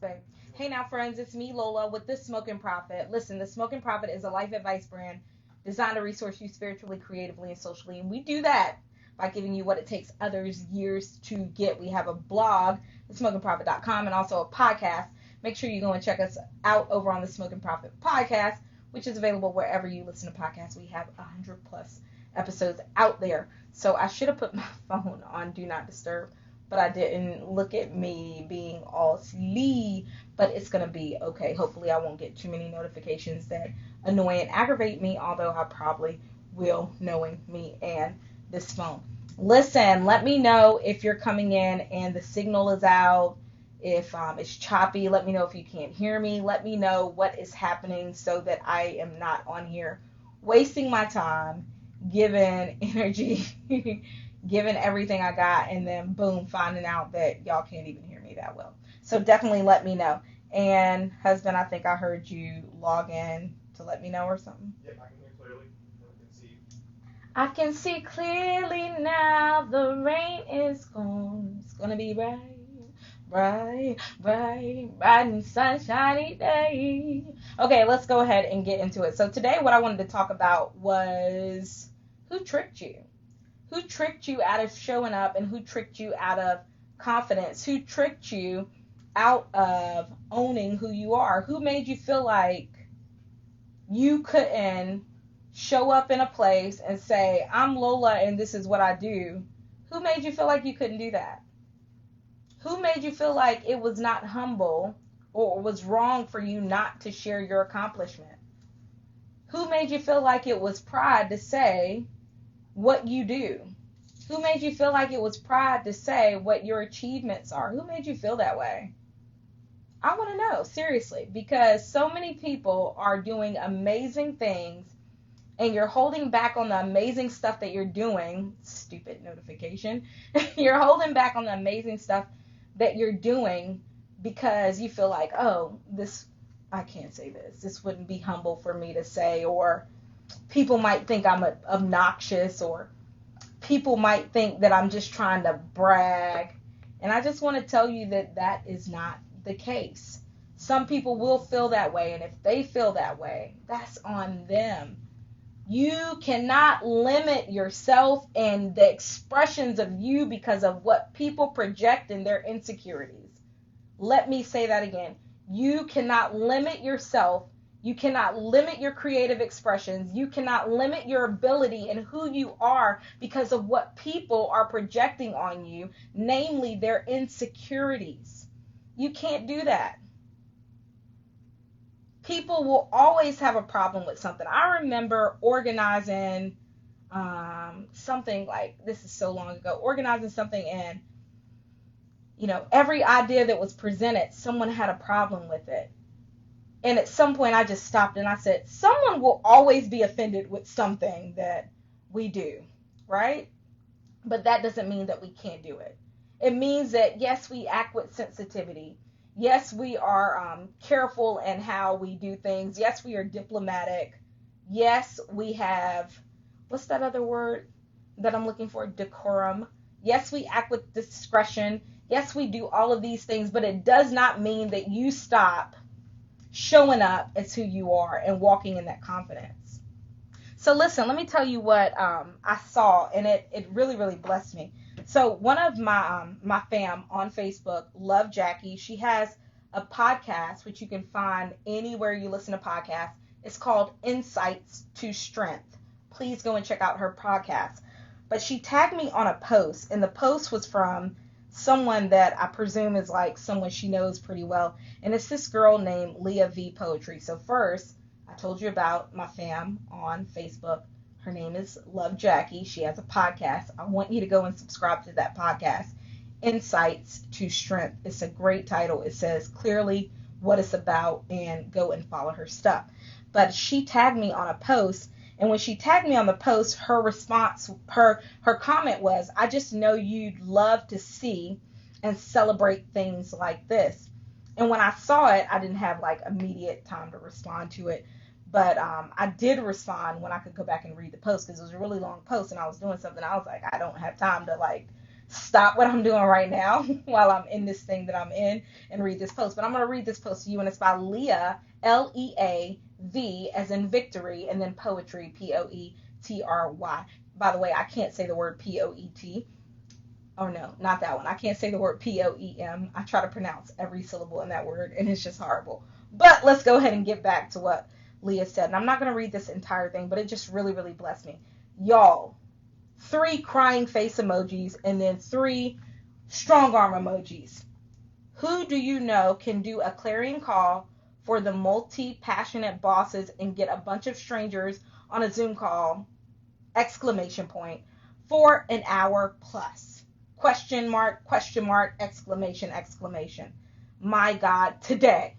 babe. Hey now, friends, it's me, Lola, with The Smoking Prophet. Listen, The Smoking Prophet is a life advice brand designed to resource you spiritually, creatively, and socially. And we do that by giving you what it takes others years to get. We have a blog, thesmokingprophet.com, and also a podcast. Make sure you go and check us out over on the Smoking Prophet podcast, which is available wherever you listen to podcasts. We have 100 plus episodes out there. So I should have put my phone on Do Not Disturb, but I didn't. Look at me being all silly, but it's going to be okay. Hopefully I won't get too many notifications that annoy and aggravate me, although I probably will, knowing me and this phone. Listen, let me know if you're coming in and the signal is out, if it's choppy. Let me know if you can't hear me. Let me know what is happening so that I am not on here wasting my time, giving energy, giving everything I got, and then boom, finding out that y'all can't even hear me that well. So definitely let me know. And husband, I think I heard you log in to let me know or something. Yep, I can hear clearly. I can see. I can see clearly now. The rain is gone. It's gonna be bright, bright, bright, bright and sunshiny day. Okay, let's go ahead and get into it. So today, what I wanted to talk about was who tricked you. Who tricked you out of showing up, and who tricked you out of confidence? Who tricked you out of owning who you are? Who made you feel like you couldn't show up in a place and say, I'm Lola and this is what I do? Who made you feel like you couldn't do that? Who made you feel like it was not humble or was wrong for you not to share your accomplishment? Who made you feel like it was pride to say what you do? Who made you feel like it was pride to say what your achievements are? Who made you feel that way? I want to know, seriously, because so many people are doing amazing things and you're holding back on the amazing stuff that you're doing. Stupid notification. You're holding back on the amazing stuff that you're doing because you feel like, oh, I can't say this. This wouldn't be humble for me to say, or people might think I'm obnoxious, or people might think that I'm just trying to brag. And I just want to tell you that that is not the case. Some people will feel that way, and if they feel that way, that's on them. You cannot limit yourself and the expressions of you because of what people project in their insecurities. Let me say that again. You cannot limit yourself. You cannot limit your creative expressions. You cannot limit your ability and who you are because of what people are projecting on you, namely their insecurities. You can't do that. People will always have a problem with something. I remember organizing something, like, this is so long ago, organizing something, and every idea that was presented, someone had a problem with it. And at some point I just stopped and I said, someone will always be offended with something that we do, right? But that doesn't mean that we can't do it. It means that, yes, we act with sensitivity. Yes, we are careful in how we do things. Yes, we are diplomatic. Yes, we have, what's that other word that I'm looking for? Decorum. Yes, we act with discretion. Yes, we do all of these things, but it does not mean that you stop showing up as who you are and walking in that confidence. So listen, let me tell you what I saw, and it really, really blessed me. So one of my fam on Facebook, Love Jackie, she has a podcast, which you can find anywhere you listen to podcasts. It's called Insights to Strength. Please go and check out her podcast. But she tagged me on a post, and the post was from someone that I presume is like someone she knows pretty well. And it's this girl named Leah V Poetry. So first, I told you about my fam on Facebook. Her name is Love Jackie. She has a podcast. I want you to go and subscribe to that podcast, Insights to Strength. It's a great title. It says clearly what it's about, and go and follow her stuff. But she tagged me on a post, and when she tagged me on the post, her response, her comment was, I just know you'd love to see and celebrate things like this. And when I saw it, I didn't have like immediate time to respond to it. But I did respond when I could go back and read the post, because it was a really long post and I was doing something. I was like, I don't have time to like stop what I'm doing right now while I'm in this thing that I'm in and read this post. But I'm going to read this post to you, and it's by Leah, Leav, as in victory, and then poetry, Poetry. By the way, I can't say the word Poet. Oh no, not that one. I can't say the word Poem. I try to pronounce every syllable in that word, and it's just horrible. But let's go ahead and get back to what Leah said. And I'm not going to read this entire thing, but it just really, really blessed me. Y'all, 3 crying face emojis, and then 3 strong arm emojis. Who do you know can do a clarion call for the multi-passionate bosses and get a bunch of strangers on a Zoom call, exclamation point, for an hour plus? Question mark, exclamation, exclamation. My God, today.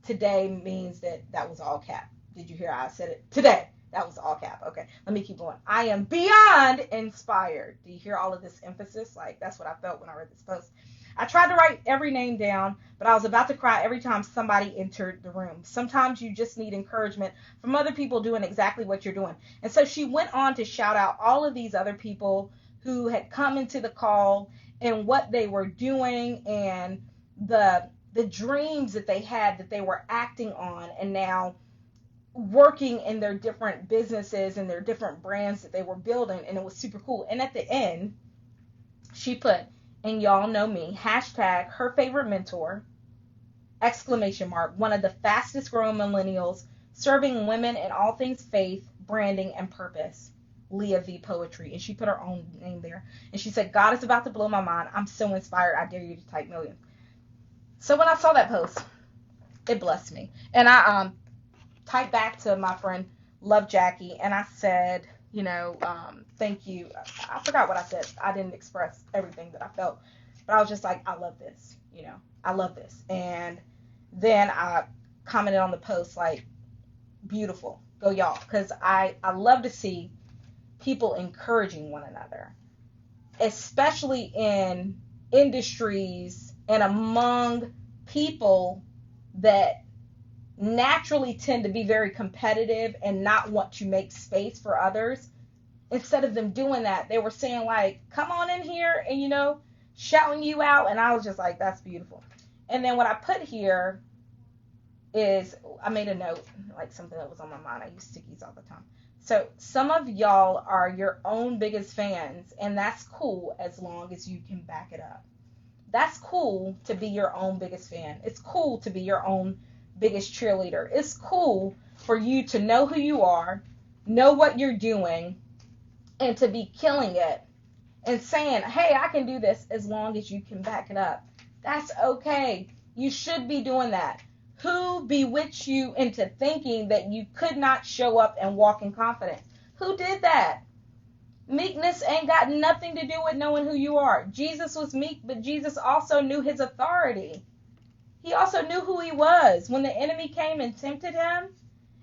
Today means that was all cap. Did you hear how I said it? Today. That was all cap. Okay, let me keep going. I am beyond inspired. Do you hear all of this emphasis? Like, that's what I felt when I read this post. I tried to write every name down, but I was about to cry every time somebody entered the room. Sometimes you just need encouragement from other people doing exactly what you're doing. And so she went on to shout out all of these other people who had come into the call and what they were doing and the dreams that they had that they were acting on and now working in their different businesses and their different brands that they were building. And it was super cool. And at the end, she put, and y'all know me, hashtag her favorite mentor, exclamation mark, one of the fastest growing millennials, serving women in all things faith, branding, and purpose, Leah V Poetry. And she put her own name there. And she said, God is about to blow my mind. I'm so inspired. I dare you to type million. So when I saw that post, it blessed me. And I typed back to my friend Love Jackie, and I said, thank you. I forgot what I said. I didn't express everything that I felt, but I was just like, I love this. I love this. And then I commented on the post like, beautiful, go y'all, because I love to see people encouraging one another, especially in industries and among people that naturally tend to be very competitive and not want to make space for others. Instead of them doing that, they were saying like, come on in here and, shouting you out. And I was just like, that's beautiful. And then what I put here is I made a note, like something that was on my mind. I use stickies all the time. So some of y'all are your own biggest fans, and that's cool as long as you can back it up. That's cool to be your own biggest fan. It's cool to be your own biggest cheerleader. It's cool for you to know who you are, know what you're doing, and to be killing it and saying, hey, I can do this, as long as you can back it up. That's okay. You should be doing that. Who bewitched you into thinking that you could not show up and walk in confidence? Who did that? Meekness ain't got nothing to do with knowing who you are. Jesus was meek, but Jesus also knew his authority. He also knew who he was. When the enemy came and tempted him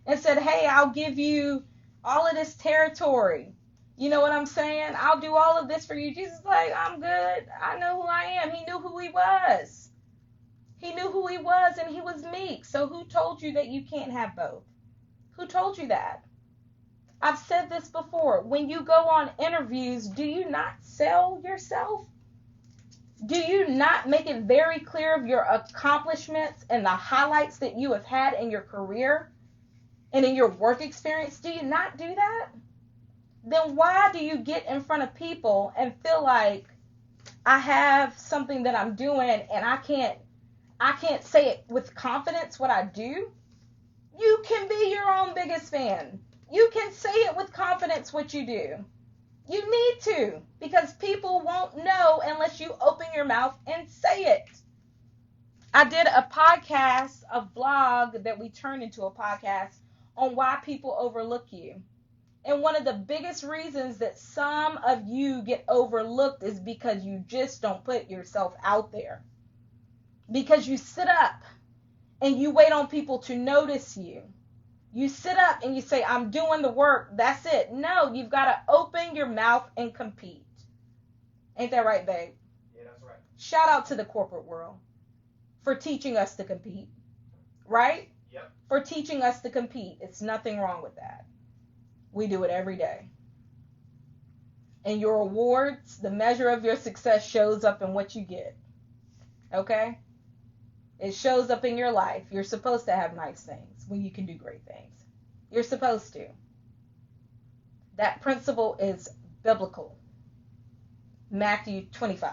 and said, hey, I'll give you all of this territory. You know what I'm saying? I'll do all of this for you. Jesus is like, I'm good. I know who I am. He knew who he was. He knew who he was, and he was meek. So who told you that you can't have both? Who told you that? I've said this before. When you go on interviews, do you not sell yourself? Do you not make it very clear of your accomplishments and the highlights that you have had in your career and in your work experience? Do you not do that? Then why do you get in front of people and feel like I have something that I'm doing and I can't say it with confidence what I do? You can be your own biggest fan. You can say it with confidence what you do. You need to, because people won't know unless you open your mouth and say it. I did a podcast, a vlog that we turned into a podcast on why people overlook you. And one of the biggest reasons that some of you get overlooked is because you just don't put yourself out there. Because you sit up and you wait on people to notice you. You sit up and you say, I'm doing the work. That's it. No, you've got to open your mouth and compete. Ain't that right, babe? Yeah, that's right. Shout out to the corporate world for teaching us to compete. Right? Yep. For teaching us to compete. It's nothing wrong with that. We do it every day. And your awards, the measure of your success shows up in what you get. Okay? It shows up in your life. You're supposed to have nice things when you can do great things. You're supposed to. That principle is biblical. Matthew 25,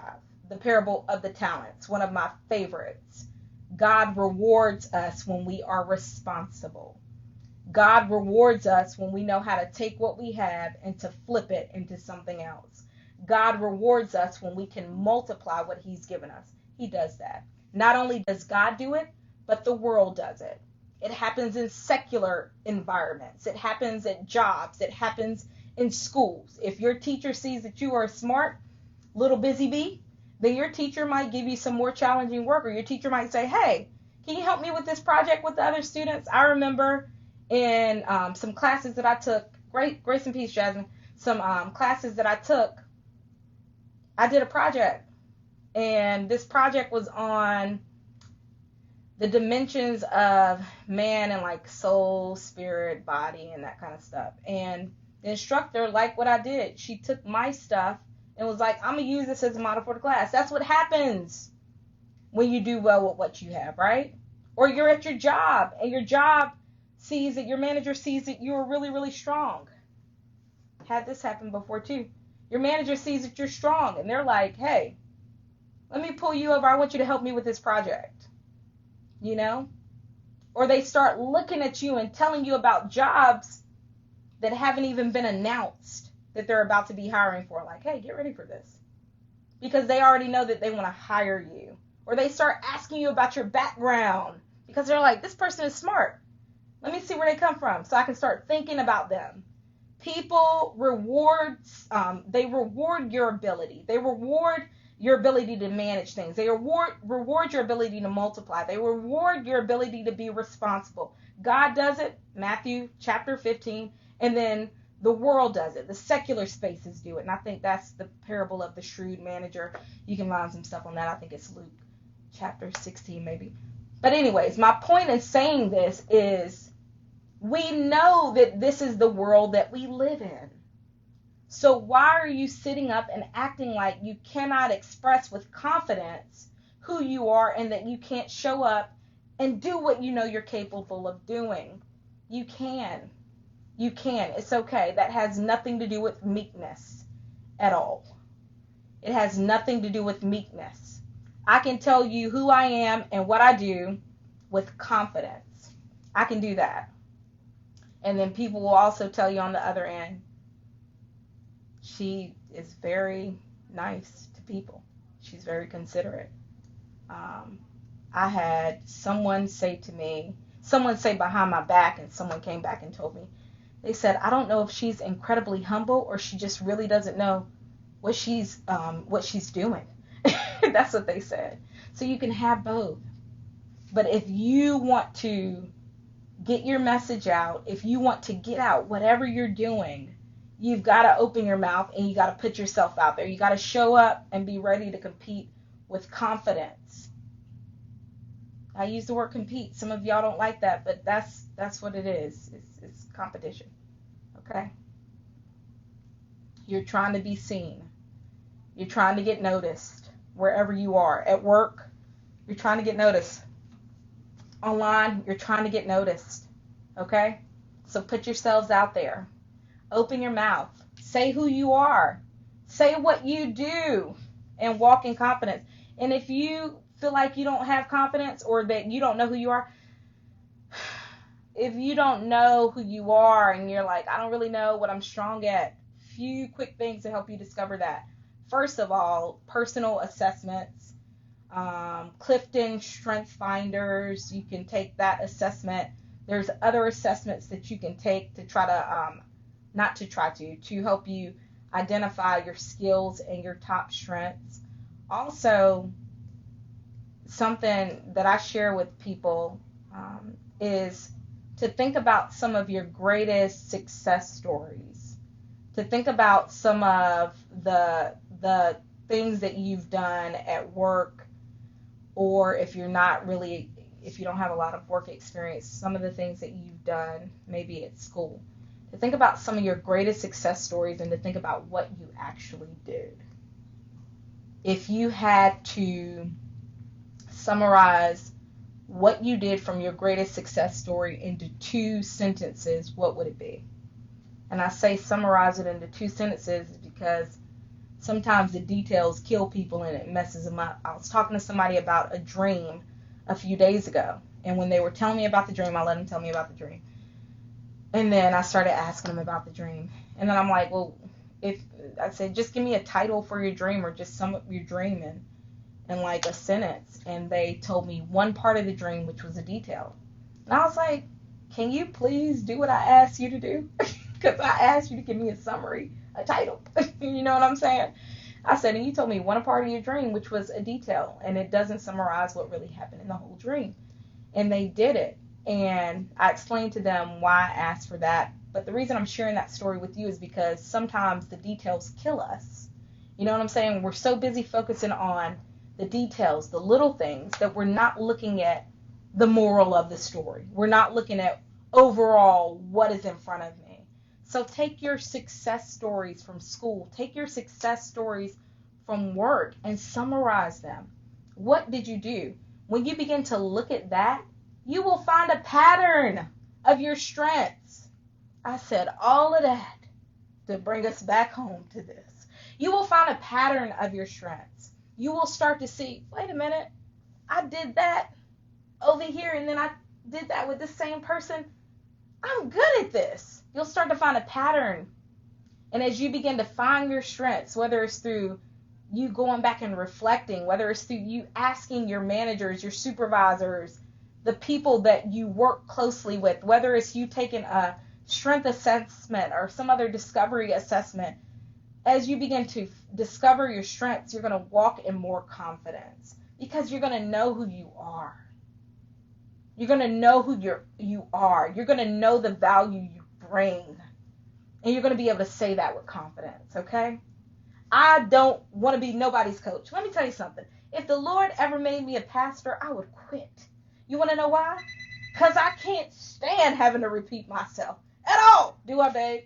the parable of the talents, one of my favorites. God rewards us when we are responsible. God rewards us when we know how to take what we have and to flip it into something else. God rewards us when we can multiply what he's given us. He does that. Not only does God do it, but the world does it. It happens in secular environments. It happens at jobs. It happens in schools. If your teacher sees that you are smart, little busy bee, then your teacher might give you some more challenging work, or your teacher might say, hey, can you help me with this project with the other students? I remember in some classes that I took, grace and peace, Jasmine, some classes that I took, I did a project, and this project was on the dimensions of man and like soul, spirit, body, and that kind of stuff. And the instructor liked what I did. She took my stuff and was like, I'm going to use this as a model for the class. That's what happens when you do well with what you have, right? Or you're at your job, and your job sees that your manager sees that you're really, really strong. Had this happen before too. Your manager sees that you're strong, and they're like, hey, let me pull you over. I want you to help me with this project. You know? Or they start looking at you and telling you about jobs that haven't even been announced that they're about to be hiring for. Like, hey, get ready for this. Because they already know that they want to hire you. Or they start asking you about your background because they're like, this person is smart. Let me see where they come from so I can start thinking about them. People they reward your ability. They reward your ability to manage things. They reward your ability to multiply. They reward your ability to be responsible. God does it, Matthew chapter 15, and then the world does it. The secular spaces do it. And I think that's the parable of the shrewd manager. You can find some stuff on that. I think it's Luke chapter 16 maybe. But anyways, my point in saying this is we know that this is the world that we live in. So why are you sitting up and acting like you cannot express with confidence who you are and that you can't show up and do what you know you're capable of doing? You can. You can. It's okay. That has nothing to do with meekness at all. It has nothing to do with meekness. I can tell you who I am and what I do with confidence. I can do that. And then people will also tell you on the other end, she is very nice to people. She's very considerate. I had someone say behind my back, and someone came back and told me, they said, I don't know if she's incredibly humble or she just really doesn't know what she's doing. That's what they said. So you can have both. But if you want to get your message out, if you want to get out whatever you're doing, you've got to open your mouth and you got to put yourself out there. You got to show up and be ready to compete with confidence. I use the word compete. Some of y'all don't like that, but that's what it is. It's competition. Okay? You're trying to be seen. You're trying to get noticed wherever you are. At work, you're trying to get noticed. Online, you're trying to get noticed. Okay? So put yourselves out there. Open your mouth. Say who you are. Say what you do and walk in confidence. And if you feel like you don't have confidence or that you don't know who you are, if you don't know who you are and you're like, I don't really know what I'm strong at, few quick things to help you discover that. First of all, personal assessments. Clifton Strength Finders, you can take that assessment. There's other assessments that you can take to try to, to help you identify your skills and your top strengths. Also, something that I share with people is to think about some of your greatest success stories. To think about some of the things that you've done at work, or if you don't have a lot of work experience, some of the things that you've done maybe at school. to think about some of your greatest success stories and to think about what you actually did. If you had to summarize what you did from your greatest success story into 2 sentences, what would it be? And I say summarize it into 2 sentences because sometimes the details kill people and it messes them up. I was talking to somebody about a dream a few days ago, and when they were telling me about the dream, I let them tell me about the dream. And then I started asking them about the dream. And then I'm like, well, if I said, just give me a title for your dream or just sum up your dream in like a sentence. And they told me one part of the dream, which was a detail. And I was like, can you please do what I asked you to do? Because I asked you to give me a summary, a title. You know what I'm saying? I said, and you told me one part of your dream, which was a detail, and it doesn't summarize what really happened in the whole dream. And they did it. And I explained to them why I asked for that. But the reason I'm sharing that story with you is because sometimes the details kill us. You know what I'm saying? We're so busy focusing on the details, the little things, that we're not looking at the moral of the story. We're not looking at overall what is in front of me. So take your success stories from school, take your success stories from work and summarize them. What did you do? When you begin to look at that, you will find a pattern of your strengths. I said all of that to bring us back home to this. You will find a pattern of your strengths. You will start to see, wait a minute, I did that over here and then I did that with the same person. I'm good at this. You'll start to find a pattern. And as you begin to find your strengths, whether it's through you going back and reflecting, whether it's through you asking your managers, your supervisors, the people that you work closely with, whether it's you taking a strength assessment or some other discovery assessment, as you begin to discover your strengths, you're going to walk in more confidence because you're going to know who you are. You're going to know who you are. You're going to know the value you bring. And you're going to be able to say that with confidence, okay? I don't want to be nobody's coach. Let me tell you something. If the Lord ever made me a pastor, I would quit. You want to know why? Because I can't stand having to repeat myself at all. Do I, babe?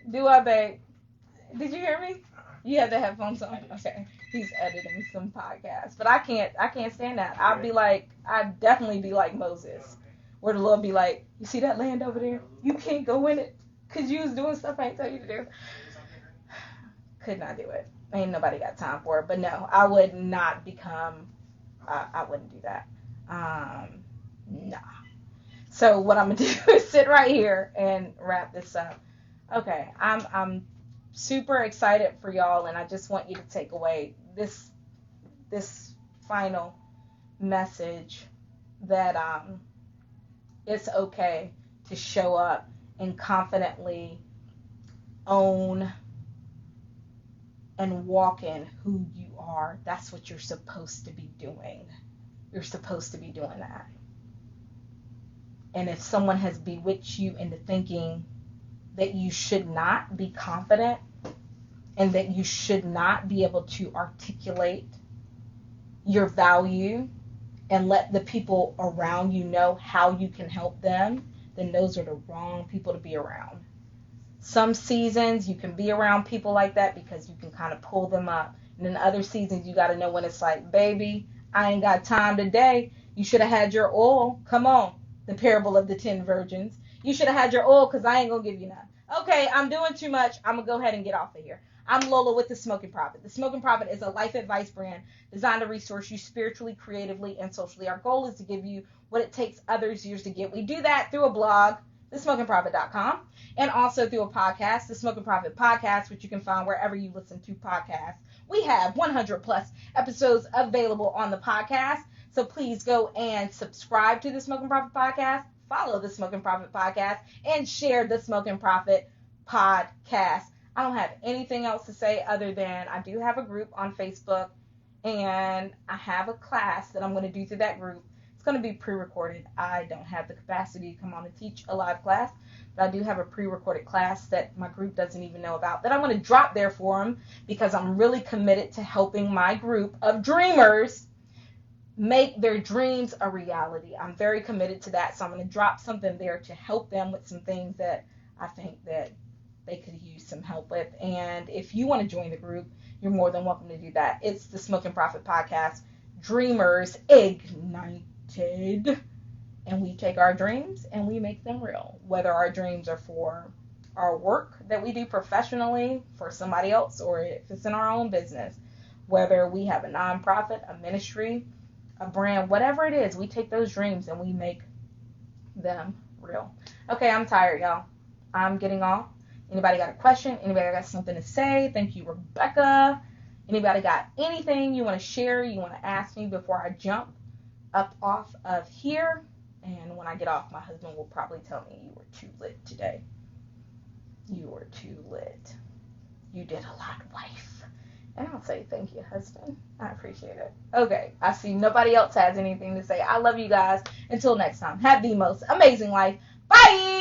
Do I, babe? Did you hear me? You have the headphones on? Okay. He's editing some podcasts. But I can't stand that. I'd definitely be like Moses. Where the Lord be like, you see that land over there? You can't go in it. Because you was doing stuff I ain't tell you to do. Could not do it. Ain't nobody got time for it. But no, I would not become, I wouldn't do that. Nah. So what I'm going to do is sit right here and wrap this up. Okay, I'm super excited for y'all, and I just want you to take away this final message that it's okay to show up and confidently own and walk in who you are. That's what you're supposed to be doing. You're supposed to be doing that. And if someone has bewitched you into thinking that you should not be confident and that you should not be able to articulate your value and let the people around you know how you can help them, then those are the wrong people to be around. Some seasons you can be around people like that because you can kind of pull them up. And then other seasons you got to know when it's like, baby, I ain't got time today. You should have had your oil. Come on. The parable of the 10 virgins. You should have had your oil because I ain't going to give you none. Okay, I'm doing too much. I'm going to go ahead and get off of here. I'm Lola with The Smoking Prophet. The Smoking Prophet is a life advice brand designed to resource you spiritually, creatively, and socially. Our goal is to give you what it takes others years to get. We do that through a blog, thesmokingprophet.com, and also through a podcast, The Smoking Prophet Podcast, which you can find wherever you listen to podcasts. We have 100 plus episodes available on the podcast, so please go and subscribe to The Smoking Prophet Podcast, follow The Smoking Prophet Podcast, and share The Smoking Prophet Podcast. I don't have anything else to say other than I do have a group on Facebook, and I have a class that I'm going to do through that group. It's going to be pre-recorded. I don't have the capacity to come on and teach a live class, but I do have a pre-recorded class that my group doesn't even know about that I'm going to drop there for them because I'm really committed to helping my group of dreamers make their dreams a reality. I'm very committed to that, so I'm going to drop something there to help them with some things that I think that they could use some help with. And if you want to join the group, you're more than welcome to do that. It's the Smoke and Profit Podcast, Dreamers Ignited. And we take our dreams and we make them real. Whether our dreams are for our work that we do professionally for somebody else, or if it's in our own business, whether we have a nonprofit, a ministry, a brand, whatever it is, we take those dreams and we make them real. Okay, I'm tired, y'all. I'm getting off. Anybody got a question? Anybody got something to say? Thank you, Rebecca. Anybody got anything you want to share, you want to ask me before I jump up off of here? And when I get off, my husband will probably tell me you were too lit today. You were too lit. You did a lot, wife. And I'll say, thank you, husband. I appreciate it. Okay, I see nobody else has anything to say. I love you guys. Until next time, have the most amazing life. Bye!